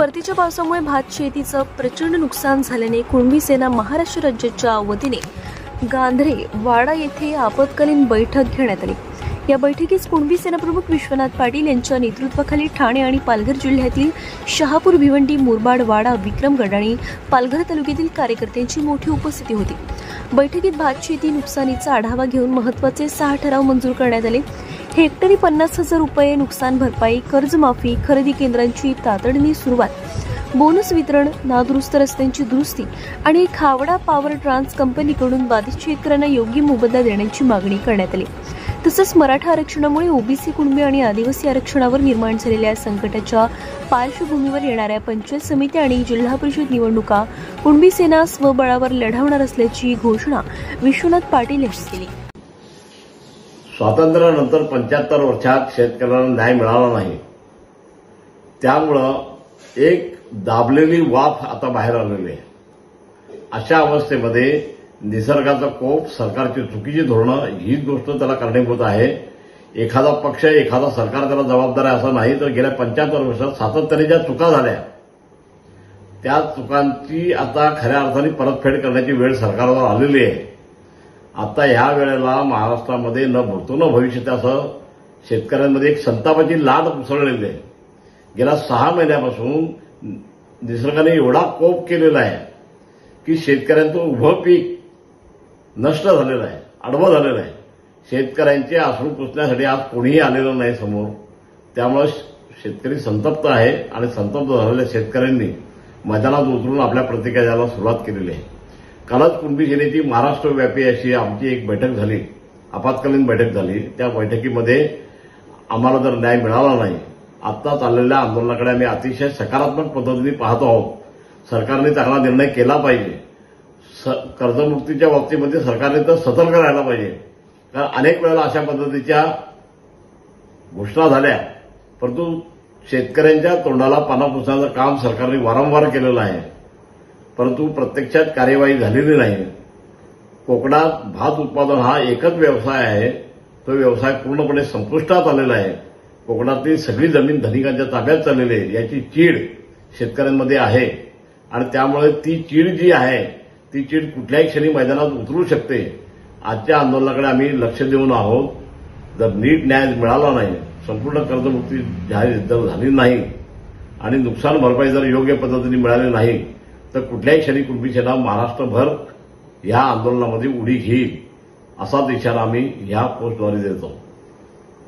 परतीच्या पावसामुळे भात शेतीचं प्रचंड नुकसान झाल्याने कुणबी सेना महाराष्ट्र राज्याच्या वतीने गांधरे वाडा येथे आपत्कालीन बैठक घेण्यात आली। या बैठकीत कुणबी सेना प्रमुख विश्वनाथ पाटील यांच्या नेतृत्वाखाली ठाणे आणि पालघर जिल्ह्यातील शहापूर, भिवंडी, मुरबाड, वाडा, विक्रमगड आणि पालघर तालुक्यातील कार्यकर्त्यांची मोठी उपस्थिती होती। बैठकीत भात शेती नुकसानीचा आढावा घेऊन महत्त्वाचे 6 ठराव मंजूर करण्यात आले। हेक्टरी 50,000 रुपये नुकसान भरपाई, कर्जमाफी, खरेदी केंद्रांची तातडीने सुरुवात, बोनस वितरण, नादुरुस्त रस्त्यांची दुरुस्ती आणि खावडा पॉवर ट्रान्स कंपनीकडून बाधित शेतकऱ्यांना योग्य मोबदला देण्याची मागणी करण्यात आली। तसंच मराठा आरक्षणामुळे ओबीसी, कुणबी आणि आदिवासी आरक्षणावर निर्माण झालेल्या संकटाच्या पार्श्वभूमीवर येणाऱ्या पंचायत समिती आणि जिल्हा परिषद निवडणुका कुणबी सेना स्वबळावर लढवणार असल्याची घोषणा विश्वनाथ पाटील यांनी केली। स्वातंत्र्यानंतर 75 वर्षात शेतकऱ्यांना न्याय मिळाला नाही, त्यामुळं एक दाबलेली वाफ आता बाहेर आलेली आहे। अशा अवस्थेमध्ये निसर्गाचा कोप, सरकारची चुकीची धोरणं हीच गोष्ट त्याला कारणीभूत आहे। एखादा पक्ष, एखादा सरकार त्याला जबाबदार आहे असं नाही, तर गेल्या 75 वर्षात सातत्याने ज्या चुका झाल्या त्या चुकांची आता खऱ्या अर्थाने परतफेड करण्याची वेळ सरकारवर आलेली आहे। आता ह्या वेळेला महाराष्ट्रामध्ये न भूतो न भविष्यत्यासह शेतकऱ्यांमध्ये एक संतापाची लाट उसळलेली आहे। गेल्या 6 महिन्यापासून निसर्गाने एवढा कोप केलेला आहे की शेतकऱ्यांचं उभं पीक नष्ट झालेलं आहे, आडवं झालेलं आहे। शेतकऱ्यांचे अश्रू पुसण्यासाठी आज कोणीही आलेलं नाही समोर, त्यामुळे शेतकरी संतप्त आहे आणि संतप्त झालेल्या शेतकऱ्यांनी मैदानात उतरून आपल्या प्रतिक्रिया द्यायला सुरुवात केलेली आहे। कालच कुणबी सेनेची महाराष्ट्रव्यापी अशी आमची एक बैठक झाली, आपत्कालीन बैठक झाली। त्या बैठकीमध्ये आम्हाला जर न्याय मिळाला नाही, आता चाललेल्या आंदोलनाकडे आम्ही अतिशय सकारात्मक पद्धतीने पाहतो आहोत। सरकारने चांगला निर्णय केला पाहिजे। कर्जमुक्तीच्या बाबतीमध्ये सरकारने तर सतर्क राहायला पाहिजे, कारण अनेक वेळेला अशा पद्धतीच्या घोषणा झाल्या, परंतु शेतकऱ्यांच्या तोंडाला पानं पुसण्याचं काम सरकारने वारंवार केलेलं आहे, परंतु प्रत्यक्षात कार्यवाही झालेली नाही। कोकणात भात उत्पादन हा एकच व्यवसाय आहे, तो व्यवसाय पूर्णपणे संपुष्टात आलेला आहे। कोकणातली सगळी जमीन धनिकांच्या ताब्यात चाललेली आहे, याची चीड शेतकऱ्यांमध्ये आहे आणि त्यामुळे ती चीड जी आहे ती चीड कुठल्याही क्षणी मैदानात उतरू शकते। आजच्या आंदोलनाकडे आम्ही लक्ष देऊन आहोत। जर नीट न्याय मिळाला नाही, संपूर्ण कर्जमुक्ती जाहीर जर झाली नाही आणि नुकसान भरपाई जर योग्य पद्धतीने मिळाली नाही, तर कुठल्याही क्षणी कुणबी सेना महाराष्ट्रभर या आंदोलनामध्ये उडी घेईल, असाच इशारा आम्ही या पोस्टद्वारे देतो।